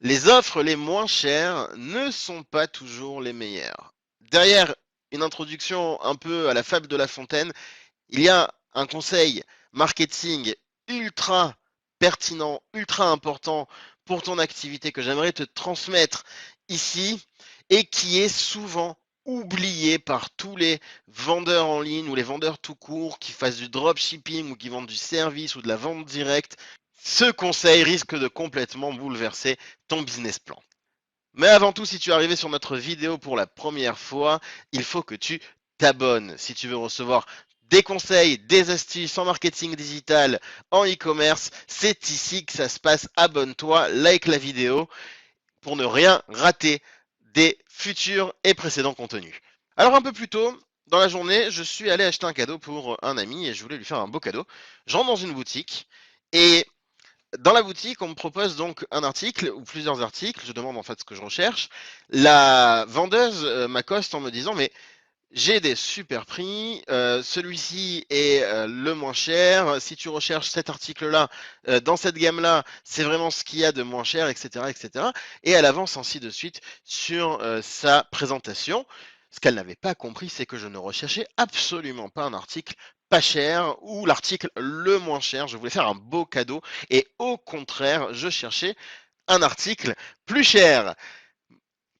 Les offres les moins chères ne sont pas toujours les meilleures. Derrière une introduction un peu à la fable de La Fontaine, il y a un conseil marketing ultra pertinent, ultra important pour ton activité que j'aimerais te transmettre ici et qui est souvent oublié par tous les vendeurs en ligne ou les vendeurs tout court qui fassent du dropshipping ou qui vendent du service ou de la vente directe. Ce conseil risque de complètement bouleverser ton business plan. Mais avant tout, si tu es arrivé sur notre vidéo pour la première fois, il faut que tu t'abonnes si tu veux recevoir des conseils, des astuces en marketing digital, en e-commerce. C'est ici que ça se passe. Abonne-toi, like la vidéo pour ne rien rater des futurs et précédents contenus. Alors un peu plus tôt dans la journée, je suis allé acheter un cadeau pour un ami et je voulais lui faire un beau cadeau. Je rentre dans une boutique et dans la boutique, on me propose donc un article ou plusieurs articles. Je demande en fait ce que je recherche. La vendeuse m'accoste en me disant mais j'ai des super prix. Celui-ci est le moins cher. Si tu recherches cet article-là dans cette gamme-là, c'est vraiment ce qu'il y a de moins cher, etc., etc. Et elle avance ainsi de suite sur sa présentation. Ce qu'elle n'avait pas compris, c'est que je ne recherchais absolument pas un article pas cher ou l'article le moins cher. Je voulais faire un beau cadeau et au contraire, je cherchais un article plus cher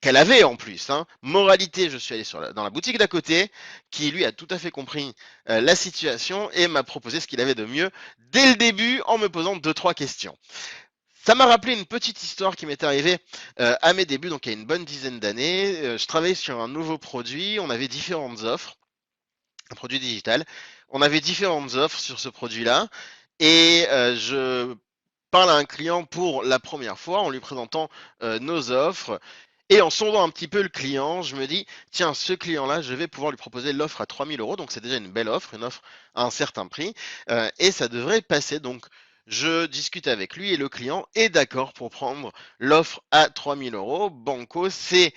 qu'elle avait en plus. Hein. Moralité, je suis allé dans la boutique d'à côté, qui lui a tout à fait compris la situation et m'a proposé ce qu'il avait de mieux dès le début en me posant deux, trois questions. Ça m'a rappelé une petite histoire qui m'est arrivée à mes débuts, donc il y a une bonne dizaine d'années. Je travaillais sur un nouveau produit, on avait différentes offres, un produit digital. On avait différentes offres sur ce produit-là et je parle à un client pour la première fois en lui présentant nos offres. Et en sondant un petit peu le client, je me dis, tiens, ce client-là, je vais pouvoir lui proposer l'offre à 3 000 euros. Donc, c'est déjà une belle offre, une offre à un certain prix. Et ça devrait passer. Donc, je discute avec lui et le client est d'accord pour prendre l'offre à 3 000 euros. Banco, c'est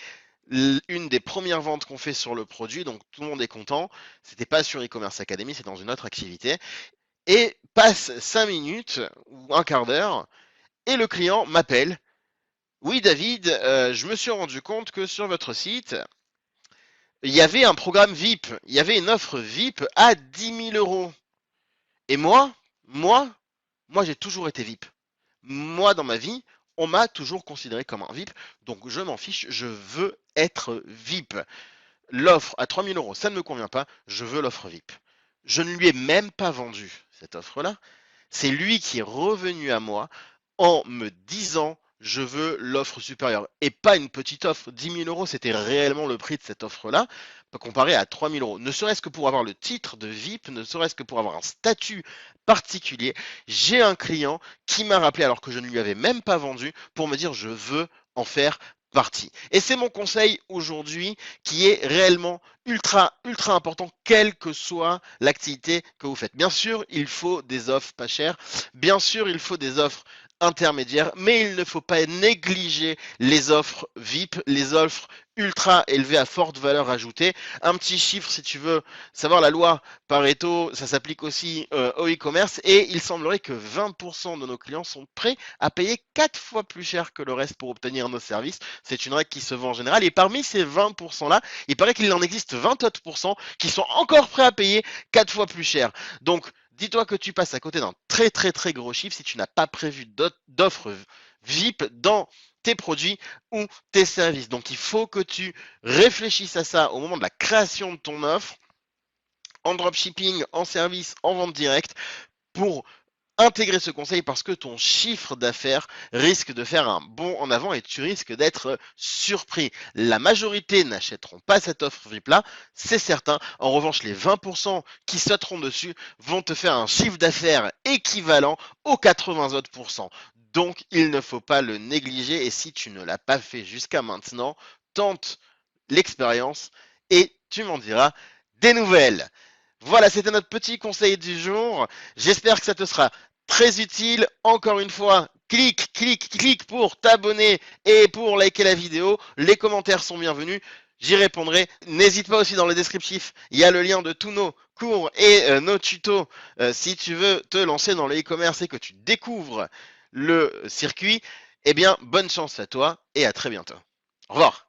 une des premières ventes qu'on fait sur le produit. Donc, tout le monde est content. C'était pas sur e-commerce academy, c'est dans une autre activité. Et passe 5 minutes ou un quart d'heure et le client m'appelle. Oui, David, je me suis rendu compte que sur votre site, il y avait un programme VIP, il y avait une offre VIP à 10 000 euros. Et moi, moi j'ai toujours été VIP. Moi, dans ma vie, on m'a toujours considéré comme un VIP, donc je m'en fiche, je veux être VIP. L'offre à 3 000 euros, ça ne me convient pas, je veux l'offre VIP. Je ne lui ai même pas vendu cette offre-là. C'est lui qui est revenu à moi en me disant je veux l'offre supérieure et pas une petite offre. 10 000 euros, c'était réellement le prix de cette offre-là, comparé à 3 000 euros. Ne serait-ce que pour avoir le titre de VIP, ne serait-ce que pour avoir un statut particulier. J'ai un client qui m'a rappelé alors que je ne lui avais même pas vendu pour me dire je veux en faire partie. Et c'est mon conseil aujourd'hui qui est réellement ultra important, quelle que soit l'activité que vous faites. Bien sûr, il faut des offres pas chères, bien sûr, il faut des offres intermédiaires, mais il ne faut pas négliger les offres VIP, les offres ultra élevées à forte valeur ajoutée. Un petit chiffre, si tu veux savoir la loi Pareto, ça s'applique aussi au e-commerce et il semblerait que 20% de nos clients sont prêts à payer 4 fois plus cher que le reste pour obtenir nos services. C'est une règle qui se vend en général et parmi ces 20%-là, il paraît qu'il en existe 20 autres pourcents qui sont encore prêts à payer 4 fois plus cher. Donc, dis-toi que tu passes à côté d'un très gros chiffre si tu n'as pas prévu d'offres VIP dans tes produits ou tes services. Donc, il faut que tu réfléchisses à ça au moment de la création de ton offre, en dropshipping, en service, en vente directe, pour intégrer ce conseil parce que ton chiffre d'affaires risque de faire un bond en avant et tu risques d'être surpris. La majorité n'achèteront pas cette offre VIP là, c'est certain. En revanche, les 20% qui sauteront dessus vont te faire un chiffre d'affaires équivalent aux 80 autres pourcents. Donc, il ne faut pas le négliger et si tu ne l'as pas fait jusqu'à maintenant, tente l'expérience et tu m'en diras des nouvelles. Voilà, c'était notre petit conseil du jour. J'espère que ça te sera très utile. Encore une fois, clique pour t'abonner et pour liker la vidéo. Les commentaires sont bienvenus. J'y répondrai. N'hésite pas aussi dans le descriptif. Il y a le lien de tous nos cours et nos tutos si tu veux te lancer dans le e-commerce et que tu découvres le circuit. Eh bien, bonne chance à toi et à très bientôt. Au revoir.